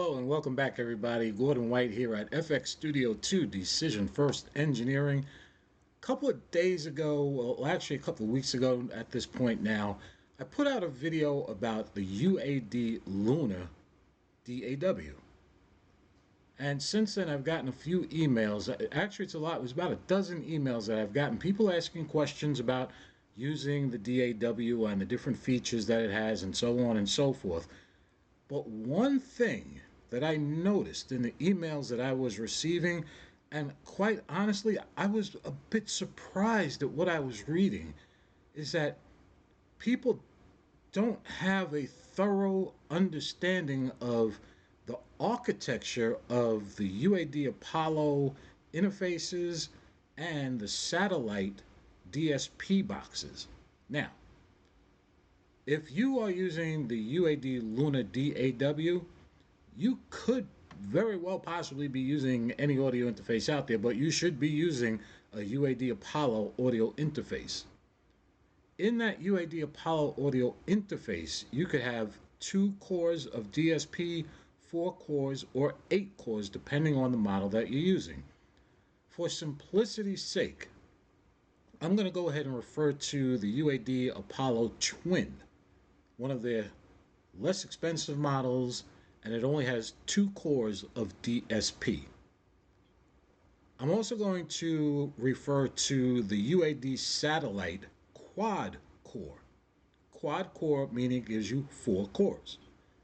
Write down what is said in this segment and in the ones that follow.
Hello and welcome back, everybody. Gordon White here at FX Studio 2 Decision First Engineering. A couple of days ago, well, actually a couple of weeks ago at this point now, I put out a video about the UAD Lunar DAW. And since then, I've gotten a few emails. Actually, it's a lot. It was about a dozen emails that I've gotten. People asking questions about using the DAW and the different features that it has and so on and so forth. But one thing that I noticed in the emails that I was receiving, and quite honestly, I was a bit surprised at what I was reading, is that people don't have a thorough understanding of the architecture of the UAD Apollo interfaces and the satellite DSP boxes. Now, if you are using the UAD Lunar DAW, you could very well possibly be using any audio interface out there, but you should be using a UAD Apollo audio interface. In that UAD Apollo audio interface, you could have 2 cores of DSP, 4 cores, or 8 cores, depending on the model that you're using. For simplicity's sake, I'm going to go ahead and refer to the UAD Apollo Twin, one of their less expensive models, and it only has 2 cores of DSP. I'm also going to refer to the UAD Satellite Quad Core. Quad Core meaning gives you 4 cores.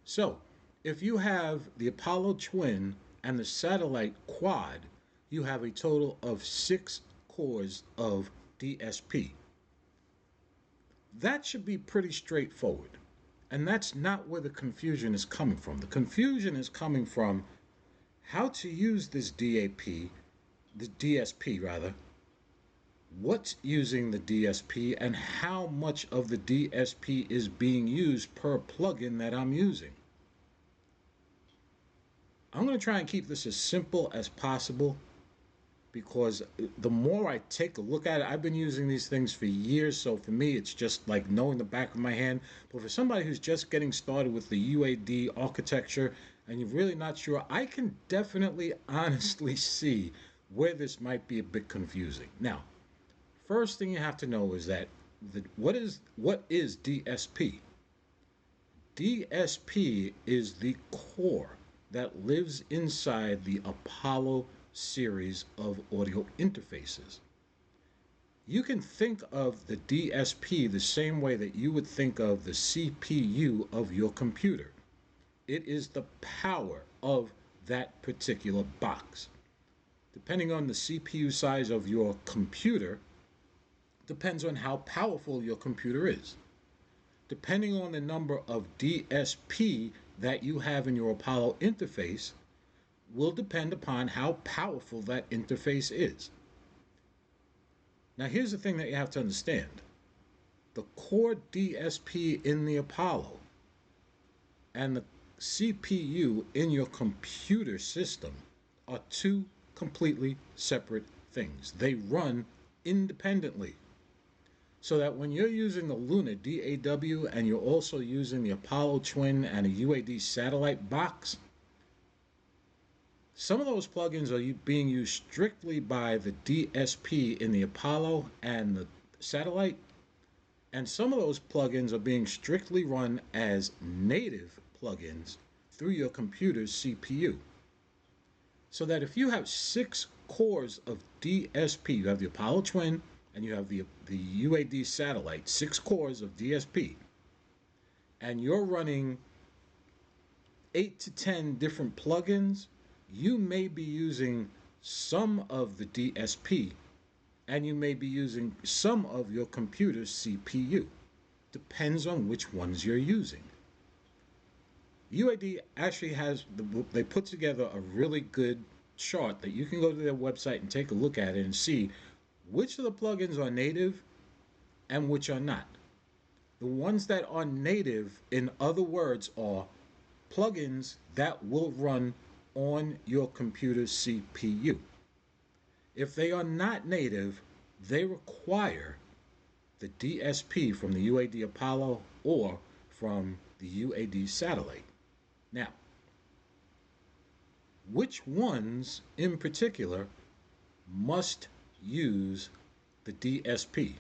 So, if you have the Apollo Twin and the Satellite Quad, you have a total of 6 cores of DSP. That should be pretty straightforward. And that's not where the confusion is coming from. The confusion is coming from how to use this DSP, what's using the DSP, and how much of the DSP is being used per plugin that I'm using. I'm going to try and keep this as simple as possible, because the more I take a look at it, I've been using these things for years, so for me it's just like knowing the back of my hand. But for somebody who's just getting started with the UAD architecture and you're really not sure, I can definitely honestly see where this might be a bit confusing. Now, first thing you have to know is that what is DSP? DSP is the core that lives inside the Apollo series of audio interfaces. You can think of the DSP the same way that you would think of the CPU of your computer. It is the power of that particular box. Depending on the CPU size of your computer, depends on how powerful your computer is. Depending on the number of DSP that you have in your Apollo interface, will depend upon how powerful that interface is. Now, here's the thing that you have to understand. The core DSP in the Apollo and the CPU in your computer system are 2 completely separate things. They run independently. So that when you're using the Lunar DAW and you're also using the Apollo Twin and a UAD satellite box, some of those plugins are being used strictly by the DSP in the Apollo and the satellite, and some of those plugins are being strictly run as native plugins through your computer's CPU. So that if you have 6 cores of DSP, you have the Apollo Twin and you have the UAD satellite, 6 cores of DSP, and you're running 8 to 10 different plugins, you may be using some of the DSP and you may be using some of your computer's CPU. Depends on which ones you're using. UAD actually they put together a really good chart that you can go to their website and take a look at it and see which of the plugins are native and which are not. The ones that are native, in other words, are plugins that will run on your computer's CPU. If they are not native, they require the DSP from the UAD Apollo or from the UAD satellite. Now, Which ones in particular must use the DSP?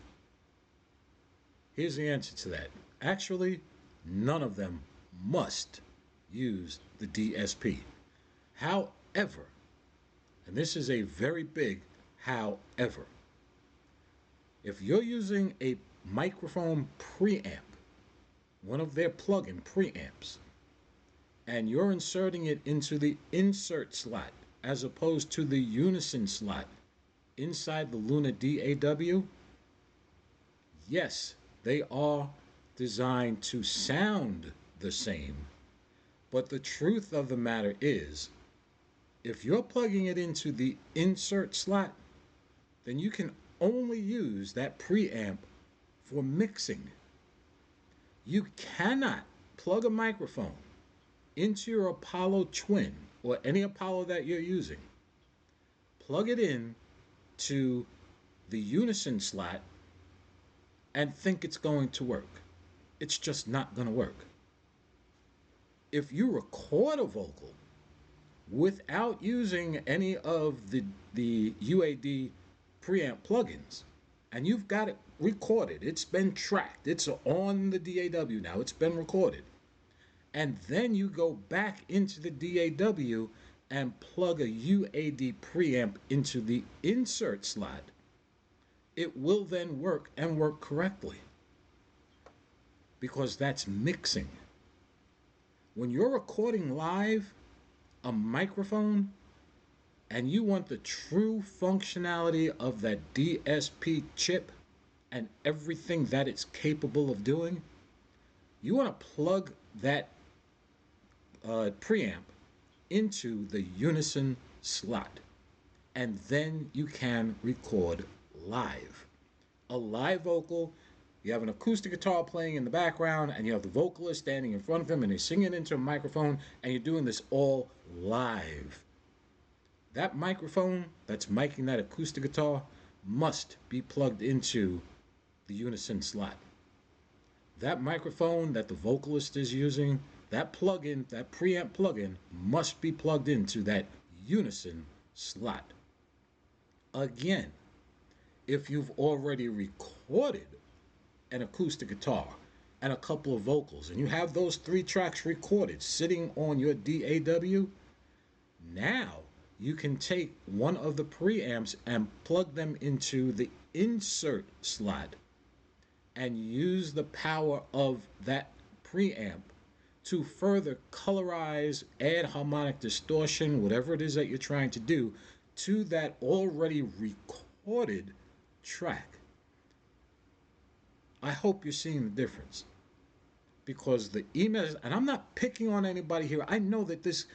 Here's the answer to that. Actually, none of them must use the DSP. However, and this is a very big however, if you're using a microphone preamp, one of their plug-in preamps, and you're inserting it into the insert slot as opposed to the unison slot inside the Luna DAW, yes, they are designed to sound the same. But the truth of the matter is, if you're plugging it into the insert slot, then you can only use that preamp for mixing. You cannot plug a microphone into your Apollo Twin or any Apollo that you're using, plug it in to the unison slot, and think it's going to work. It's just not going to work. If you record a vocal without using any of the UAD preamp plugins, and you've got it recorded, it's been tracked, it's on the DAW now, it's been recorded, and then you go back into the DAW and plug a UAD preamp into the insert slot, it will then work and work correctly, because that's mixing. When you're recording live a microphone and you want the true functionality of that DSP chip and everything that it's capable of doing, you want to plug that preamp into the unison slot, and then you can record live. A live vocal, you have an acoustic guitar playing in the background, and you have the vocalist standing in front of him, and he's singing into a microphone, and you're doing this all live. That microphone that's miking that acoustic guitar must be plugged into the unison slot. That microphone that the vocalist is using, that plug-in, that preamp plug-in, must be plugged into that unison slot. Again, if you've already recorded an acoustic guitar and a couple of vocals, and you have those 3 tracks recorded sitting on your DAW, now you can take one of the preamps and plug them into the insert slot and use the power of that preamp to further colorize, add harmonic distortion, whatever it is that you're trying to do, to that already recorded track. I hope you're seeing the difference, because the emails, and I'm not picking on anybody here. I know that this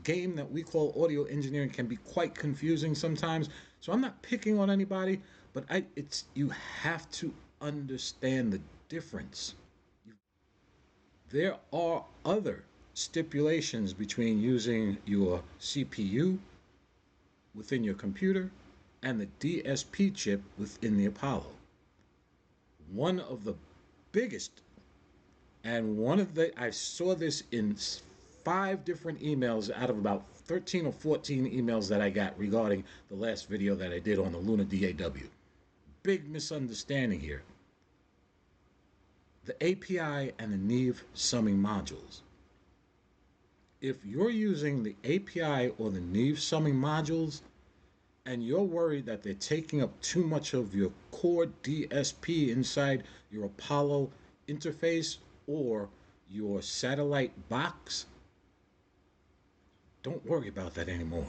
game that we call audio engineering can be quite confusing sometimes, so I'm not picking on anybody, but you have to understand the difference. There are other stipulations between using your CPU within your computer and the DSP chip within the Apollo. One of the biggest, and I saw this in 5 different emails out of about 13 or 14 emails that I got regarding the last video that I did on the Luna DAW. Big misunderstanding here. The API and the Neve summing modules. If you're using the API or the Neve summing modules and you're worried that they're taking up too much of your core DSP inside your Apollo interface or your satellite box, don't worry about that anymore.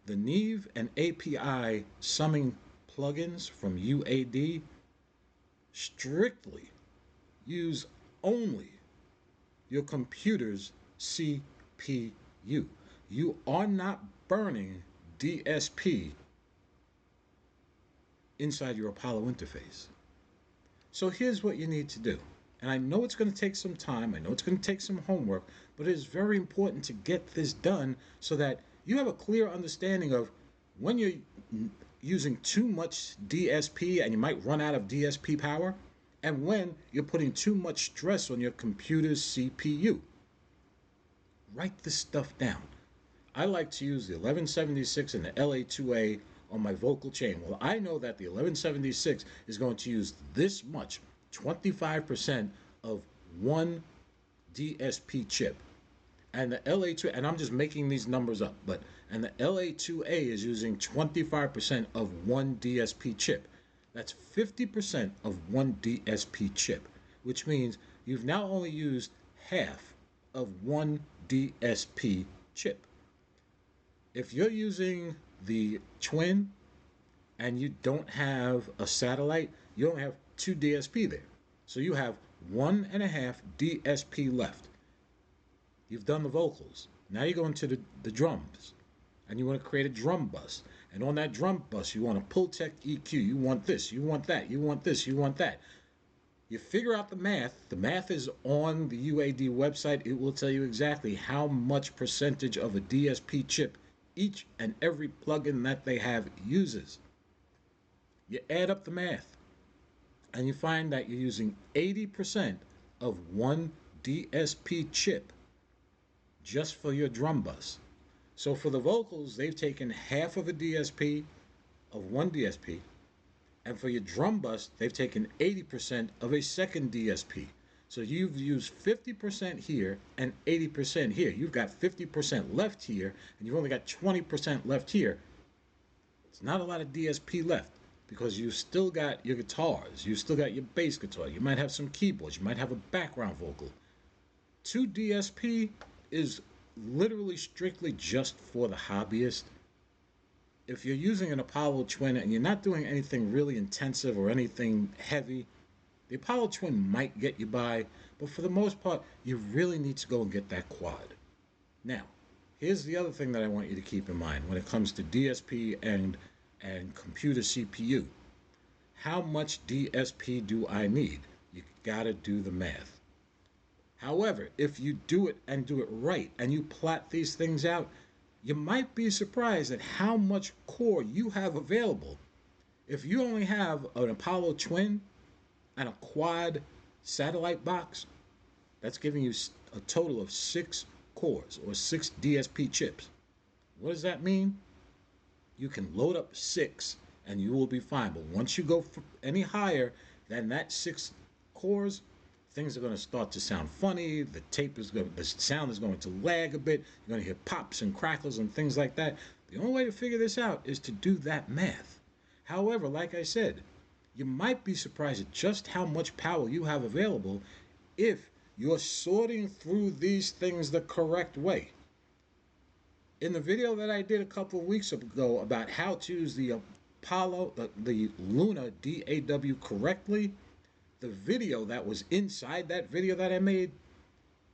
The Neve and API summing plugins from UAD strictly use only your computer's CPU. You are not burning DSP inside your Apollo interface. So here's what you need to do. And I know it's going to take some time. I know it's going to take some homework, but it is very important to get this done so that you have a clear understanding of when you're using too much DSP and you might run out of DSP power, and when you're putting too much stress on your computer's CPU. Write this stuff down. I like to use the 1176 and the LA2A on my vocal chain. Well, I know that the 1176 is going to use this much, 25% of one DSP chip. And the LA2, and I'm just making these numbers up, but and the LA2A is using 25% of one DSP chip. That's 50% of one DSP chip, which means you've now only used half of one DSP chip. If you're using the twin and you don't have a satellite, you only have two DSP there. So you have 1.5 DSP left. You've done the vocals. Now you go into the drums and you want to create a drum bus. And on that drum bus, you want a Pultec EQ. You want this, you want that, you want this, you want that. You figure out the math. The math is on the UAD website. It will tell you exactly how much percentage of a DSP chip each and every plugin that they have uses. You add up the math and you find that you're using 80% of one DSP chip just for your drum bus. So for the vocals, they've taken half of a DSP of one DSP, and for your drum bus, they've taken 80% of a second DSP. So you've used 50% here and 80% here. You've got 50% left here, and you've only got 20% left here. It's not a lot of DSP left because you've still got your guitars, you've still got your bass guitar, you might have some keyboards, you might have a background vocal. 2 DSP is literally strictly just for the hobbyist. If you're using an Apollo Twin and you're not doing anything really intensive or anything heavy, the Apollo Twin might get you by, but for the most part, you really need to go and get that quad. Now, here's the other thing that I want you to keep in mind when it comes to DSP and computer CPU. How much DSP do I need? You gotta do the math. However, if you do it and do it right and you plot these things out, you might be surprised at how much core you have available. If you only have an Apollo Twin and a quad satellite box, that's giving you a total of 6 cores or 6 DSP chips. What does that mean? You can load up 6 and you will be fine. But once you go any higher than that 6 cores, things are going to start to sound funny. The sound is going to lag a bit. You're going to hear pops and crackles and things like that. The only way to figure this out is to do that math. However, like I said, you might be surprised at just how much power you have available if you're sorting through these things the correct way. In the video that I did a couple of weeks ago about how to use the Apollo, the Luna DAW correctly, the video that was inside that video that I made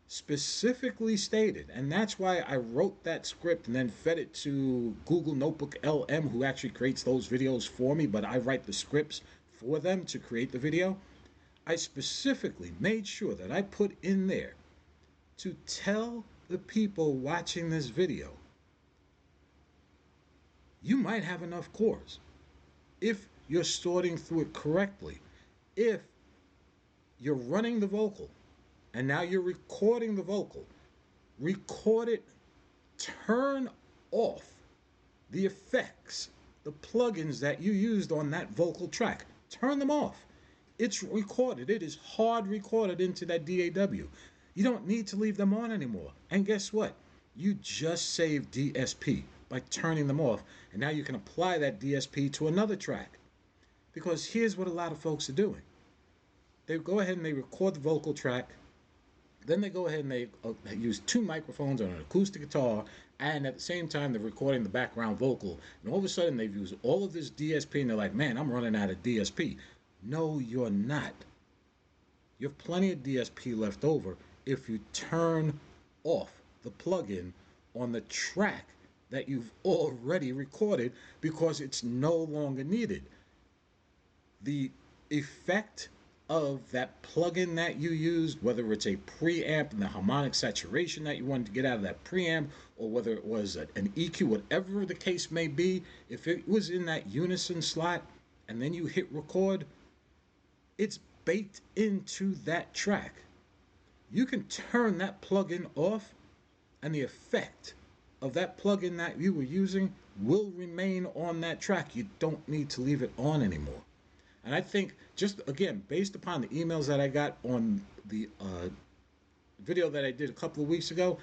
specifically stated, and that's why I wrote that script and then fed it to Google Notebook LM, who actually creates those videos for me, but I write the scripts for them to create the video. I specifically made sure that I put in there to tell the people watching this video, you might have enough cores if you're sorting through it correctly. If you're running the vocal and now you're recording the vocal, record it, turn off the effects, the plugins that you used on that vocal track. Turn them off. It's recorded. It is hard recorded into that DAW. You don't need to leave them on anymore. And guess what? You just saved DSP by turning them off. And now you can apply that DSP to another track. Because here's what a lot of folks are doing. They go ahead and they record the vocal track. Then they go ahead and they use 2 microphones on an acoustic guitar, and at the same time they're recording the background vocal. And all of a sudden they've used all of this DSP and they're like, man, I'm running out of DSP. No, you're not. You have plenty of DSP left over if you turn off the plugin on the track that you've already recorded because it's no longer needed. The effect of that plugin that you used, whether it's a preamp and the harmonic saturation that you wanted to get out of that preamp, or whether it was an EQ, whatever the case may be, if it was in that unison slot and then you hit record, it's baked into that track. You can turn that plugin off and the effect of that plugin that you were using will remain on that track. You don't need to leave it on anymore. And I think, just again, based upon the emails that I got on the video that I did a couple of weeks ago,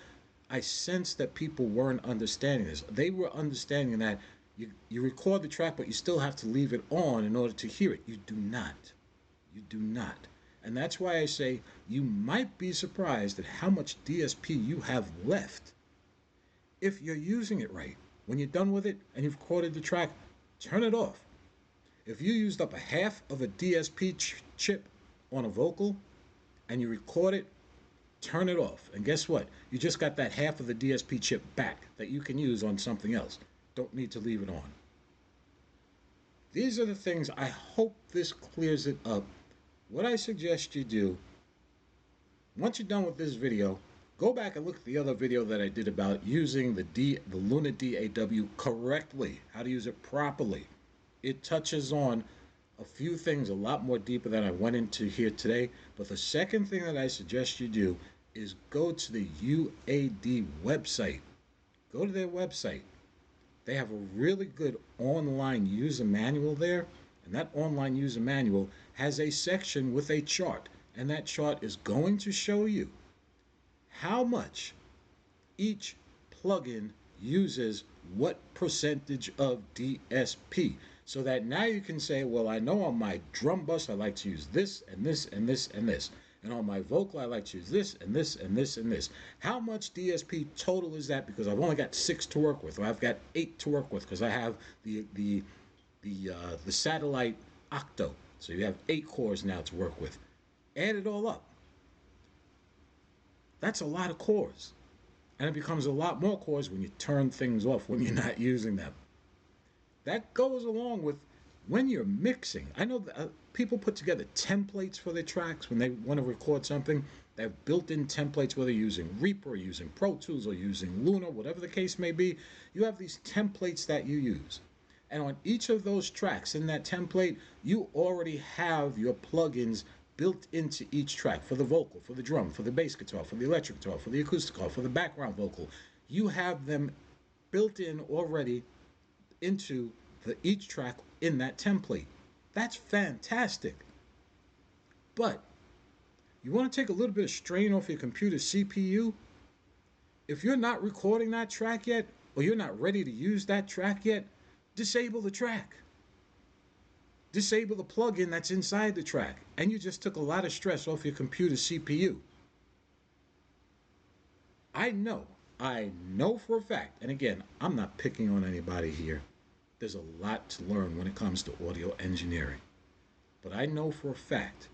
I sensed that people weren't understanding this. They were understanding that you record the track, but you still have to leave it on in order to hear it. You do not. You do not. And that's why I say you might be surprised at how much DSP you have left if you're using it right. When you're done with it and you've recorded the track, turn it off. If you used up a half of a DSP chip on a vocal and you record it, turn it off. And guess what? You just got that half of the DSP chip back that you can use on something else. Don't need to leave it on. These are the things. I hope this clears it up. What I suggest you do, once you're done with this video, go back and look at the other video that I did about using the Luna DAW correctly, how to use it properly. It touches on a few things a lot more deeper than I went into here today. But the second thing that I suggest you do is go to the UAD website. Go to their website. They have a really good online user manual there. And that online user manual has a section with a chart. And that chart is going to show you how much each plugin uses what percentage of DSP. So that now you can say, well, I know on my drum bus I like to use this and this and this and this. And on my vocal I like to use this and this and this and this. How much DSP total is that? Because I've only got 6 to work with, or I've got 8 to work with, because I have the satellite octo. So you have 8 cores now to work with. Add it all up. That's a lot of cores. And it becomes a lot more cores when you turn things off, when you're not using them. That goes along with when you're mixing. I know that people put together templates for their tracks when they want to record something. They have built-in templates, whether you're using Reaper, or using Pro Tools, or using Luna, whatever the case may be. You have these templates that you use. And on each of those tracks in that template, you already have your plugins built into each track. For the vocal, for the drum, for the bass guitar, for the electric guitar, for the acoustic guitar, for the background vocal. You have them built in already into each track in that template. That's fantastic. But you want to take a little bit of strain off your computer's CPU? If you're not recording that track yet, or you're not ready to use that track yet, disable the track. Disable the plugin that's inside the track, and you just took a lot of stress off your computer's CPU. I know for a fact, and again, I'm not picking on anybody here. There's a lot to learn when it comes to audio engineering. But I know for a fact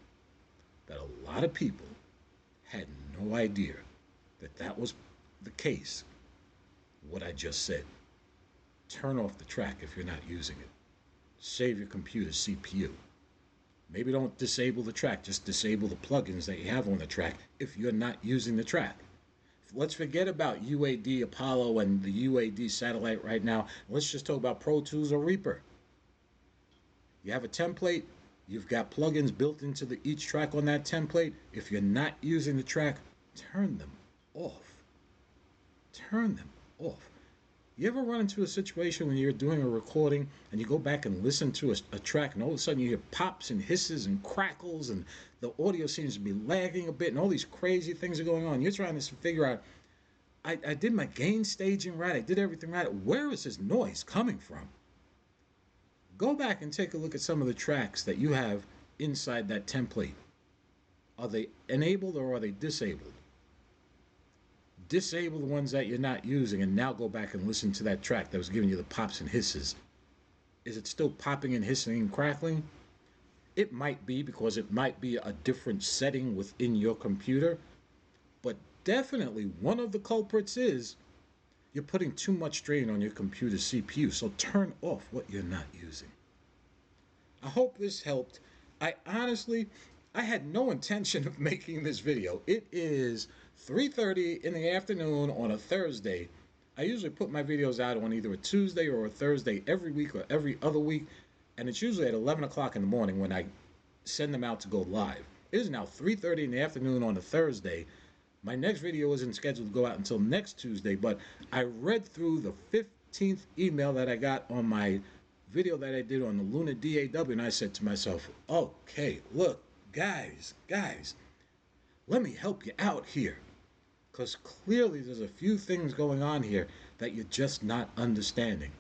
that a lot of people had no idea that that was the case, what I just said. Turn off the track if you're not using it. Save your computer's CPU. Maybe don't disable the track, just disable the plugins that you have on the track if you're not using the track. Let's forget about UAD Apollo and the UAD satellite right now. Let's just talk about Pro Tools or Reaper. You have a template. You've got plugins built into each track on that template. If you're not using the track, turn them off. Turn them off. You ever run into a situation when you're doing a recording and you go back and listen to a track, and all of a sudden you hear pops and hisses and crackles, and the audio seems to be lagging a bit, and all these crazy things are going on? You're trying to figure out, I did my gain staging right, I did everything right. Where is this noise coming from? Go back and take a look at some of the tracks that you have inside that template. Are they enabled or are they disabled? Disable the ones that you're not using, and now go back and listen to that track that was giving you the pops and hisses. Is it still popping and hissing and crackling? It might be, because it might be a different setting within your computer. But definitely one of the culprits is you're putting too much strain on your computer's CPU. So turn off what you're not using. I hope this helped. I had no intention of making this video. It is 3:30 in the afternoon on a Thursday. I usually put my videos out on either a Tuesday or a Thursday every week or every other week, and it's usually at 11 o'clock in the morning when I send them out to go live. It is now 3:30 in the afternoon on a Thursday. My next video isn't scheduled to go out until next Tuesday, but I read through the 15th email that I got on my video that I did on the Luna DAW, and I said to myself, okay, look, guys, let me help you out here. Because clearly there's a few things going on here that you're just not understanding.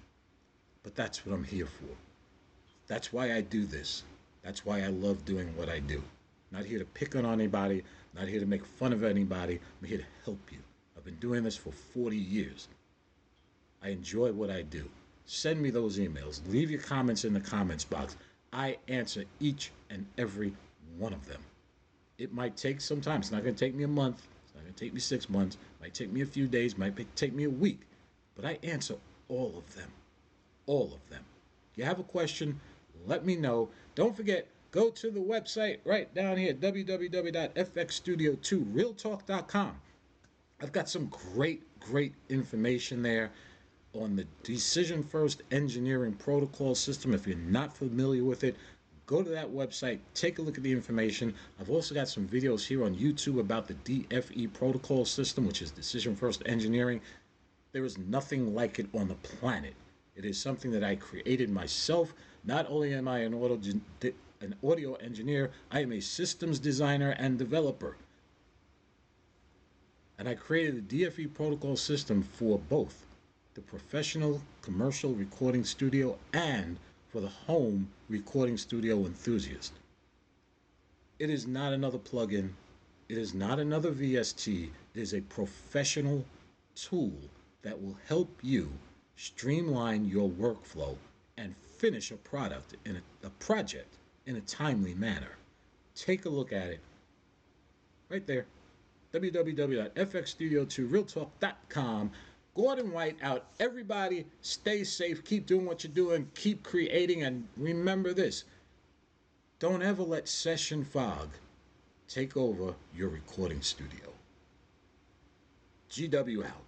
But that's what I'm here for. That's why I do this. That's why I love doing what I do. Not here to pick on anybody, not here to make fun of anybody. I'm here to help you. I've been doing this for 40 years. I enjoy what I do. Send me those emails. Leave your comments in the comments box. I answer each and every one of them. It might take some time. It's not going to take me a month. It's not going to take me 6 months. It might take me a few days. It might take me a week. But I answer all of them. All of them. If you have a question, let me know. Don't forget, go to the website right down here, www.fxstudio2realtalk.com. I've got some great information there on the Decision First Engineering Protocol System. If you're not familiar with it, go to that website, take a look at the information. I've also got some videos here on YouTube about the DFE Protocol System, which is Decision First Engineering. There is nothing like it on the planet. It is something that I created myself. Not only am I an audio engineer, I am a systems designer and developer. And I created the DFE protocol system for both the professional commercial recording studio and for the home recording studio enthusiast. It is not another plugin. It is not another VST. It is a professional tool that will help you streamline your workflow and finish a project in a timely manner. Take a look at it right there. www.fxstudio2realtalk.com. Gordon White out. Everybody stay safe. Keep doing what you're doing. Keep creating. And remember this. Don't ever let session fog take over your recording studio. GW out.